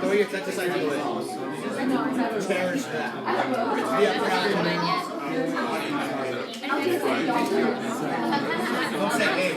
Throw your set aside the way. Cherish that. Be a proud woman. Don't say hey.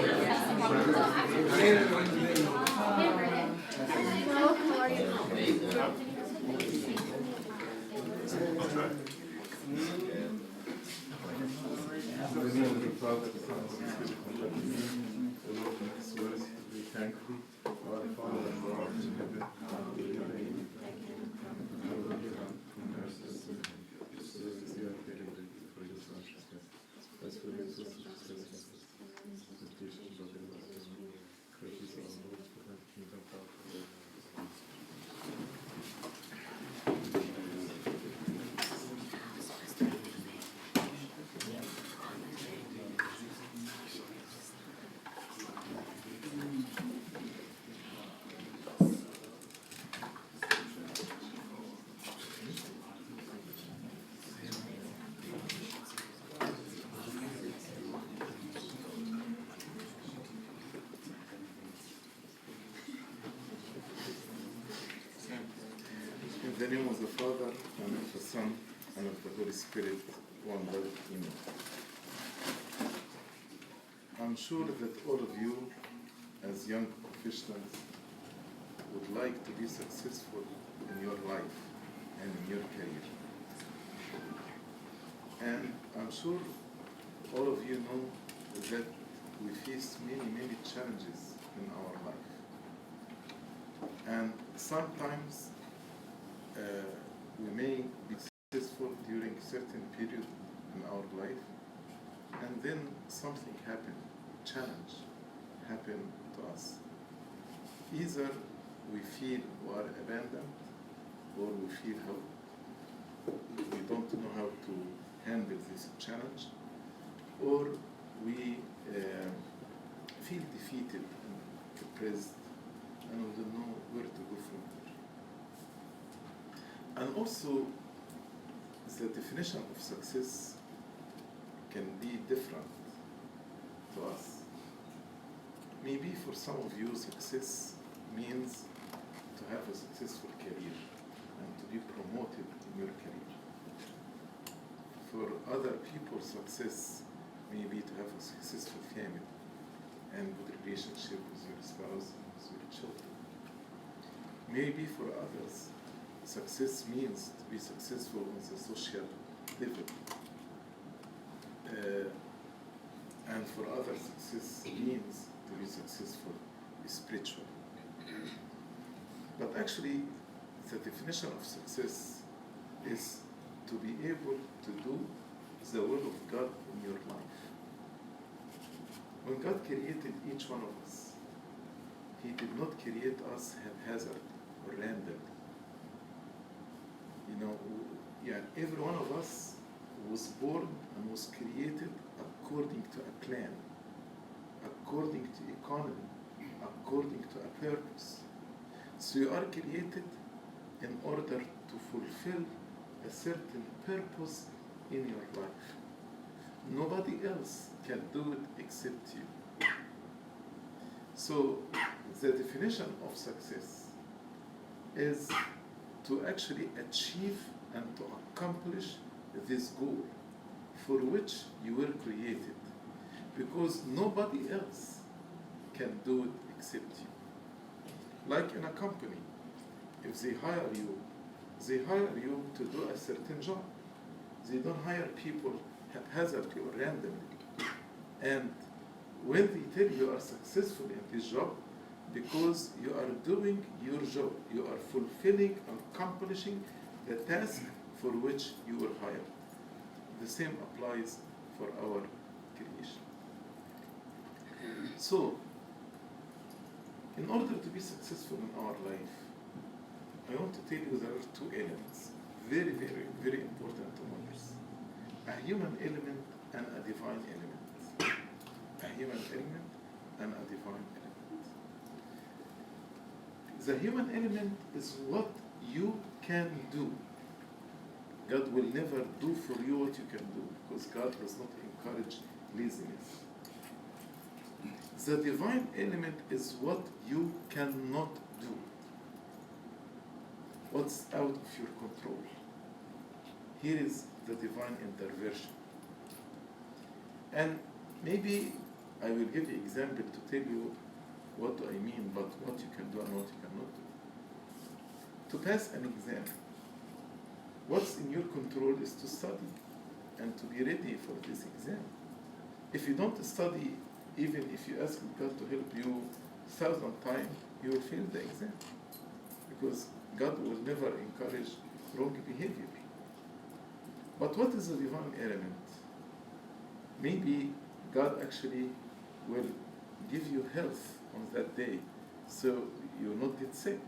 In the name of the Father, and of the Son, and of the Holy Spirit, one God, Amen. I'm sure that all of you, as young professionals, would like to be successful in your life and in your career. And I'm sure all of you know that we face many challenges in our life. And sometimes we may be successful during a certain period in our life, and then something happen, challenge happen to us. Either we feel we are abandoned, or we feel we don't know how to handle this challenge, or we feel defeated and depressed, and we don't know where to go from there. And also, the definition of success can be different to us. Maybe for some of you, success means to have a successful career and to be promoted in your career. For other people, success may be to have a successful family and good relationship with your spouse and with your children. Maybe for others, success means to be successful on the social level. And for others, success means to be successful spiritually. But actually, the definition of success is to be able to do the will of God in your life. When God created each one of us, He did not create us haphazard or random. Every one of us was born and was created according to a plan, according to economy, according to a purpose. So you are created in order to fulfill a certain purpose in your life. nobody else can do it except you. So the definition of success is to actually achieve and to accomplish this goal for which you were created, because nobody else can do it except you. Like in a company, if they hire you to do a certain job. They don't hire people haphazardly or randomly. And when they tell you are successful in this job, because you are doing your job, you are fulfilling and accomplishing the task for which you were hired. The same applies for our creation. So, in order to be successful in our life, I want to tell you there are two elements, very, very, very important to notice. A human element and a divine element. A human element and a divine element. The human element is what you can do. God will never do for you what you can do, because God does not encourage laziness. The divine element is what you cannot do. What's out of your control. Here is the divine intervention. And maybe I will give you an example to tell you what do I mean, but what you can do and what you cannot do. To pass an exam, what's in your control is to study and to be ready for this exam. If you don't study, even if you ask God to help you 1,000 times, you will fail the exam, because God will never encourage wrong behavior. But what is the divine element? Maybe God actually will give you health on that day, so you will not get sick.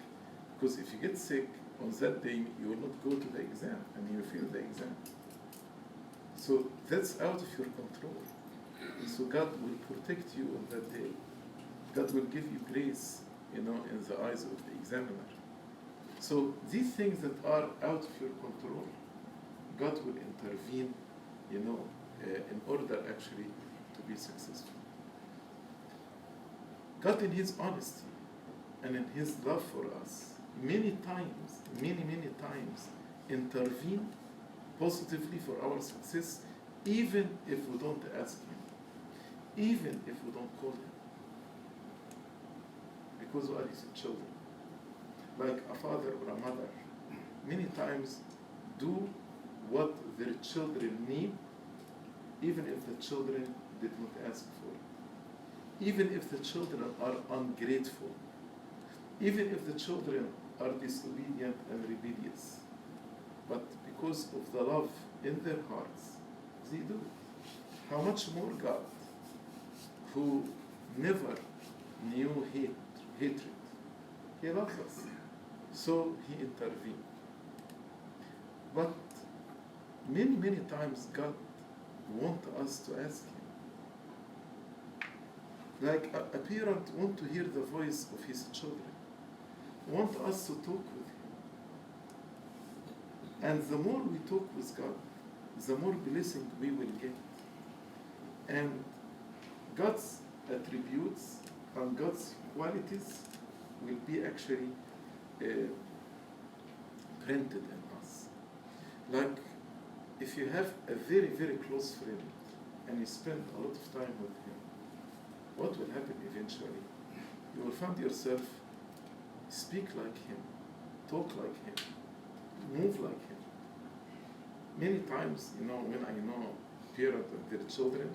Because if you get sick on that day, you will not go to the exam and you will fail the exam. So that's out of your control. So God will protect you on that day. God will give you grace, in the eyes of the examiner. So these things that are out of your control, God will intervene, in order actually to be successful. God, in His honesty and in His love for us, many times, many times, intervene positively for our success, even if we don't ask Him, even if we don't call Him. Because we are His children. Like a father or a mother, many times do what their children need, even if the children did not ask for it. Even if the children are ungrateful. Even if the children are disobedient and rebellious. But because of the love in their hearts, they do it. How much more God, who never knew hatred. He loves us. So He intervened. But many times God wants us to ask Him. Like a parent wants to hear the voice of his children, want us to talk with Him. And the more we talk with God, the more blessing we will get. And God's attributes and God's qualities will be actually printed in us. Like if you have a very, very close friend and you spend a lot of time with him, what will happen eventually? You will find yourself speak like him, talk like him, move like him. Many times, when I know parents and their children,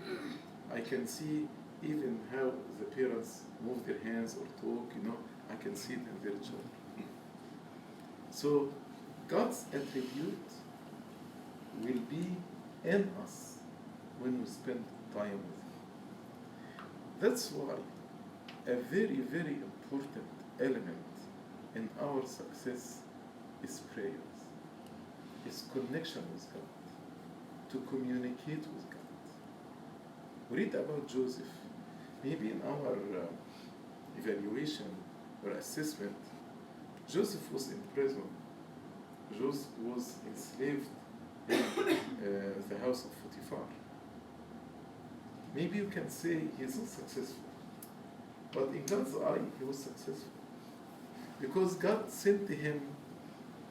I can see even how the parents move their hands or talk, I can see it in their children. So God's attribute will be in us when we spend time with Him. That's why a very, very important element in our success is prayers, is connection with God, to communicate with God. We read about Joseph. Maybe in our evaluation or assessment, Joseph was in prison. Joseph was enslaved in the house of Potiphar. Maybe you can say he's not successful. But in God's eye, he was successful. Because God sent him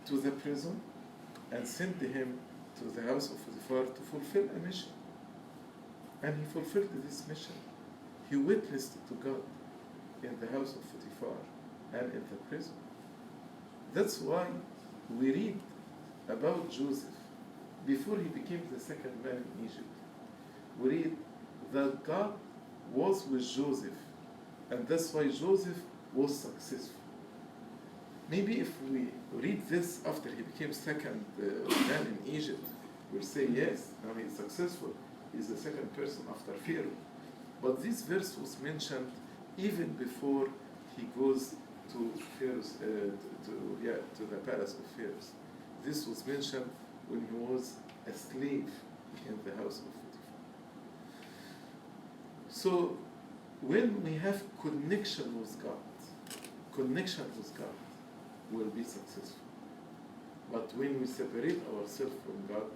to the prison and sent him to the house of Potiphar to fulfill a mission. And he fulfilled this mission. He witnessed to God in the house of Potiphar and in the prison. That's why we read about Joseph before he became the second man in Egypt. We read that God was with Joseph, and that's why Joseph was successful. Maybe if we read this after he became second man in Egypt, we'll say yes, now he's successful. He's the second person after Pharaoh. But this verse was mentioned even before he goes to Pharaoh's, to the palace of Pharaoh. This was mentioned when he was a slave in the house of Potiphar. So when we have connection with God, we'll be successful. But when we separate ourselves from God,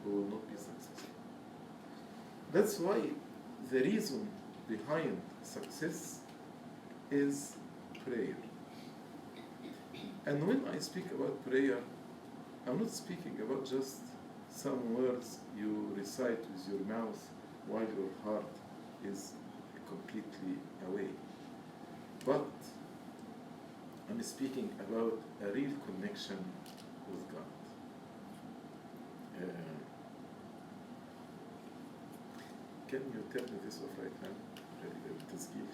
we will not be successful. That's why the reason behind success is prayer. And when I speak about prayer, I'm not speaking about just some words you recite with your mouth while your heart is completely away. But I'm speaking about a real connection with God. Can you tell me this off right now? التسجيل.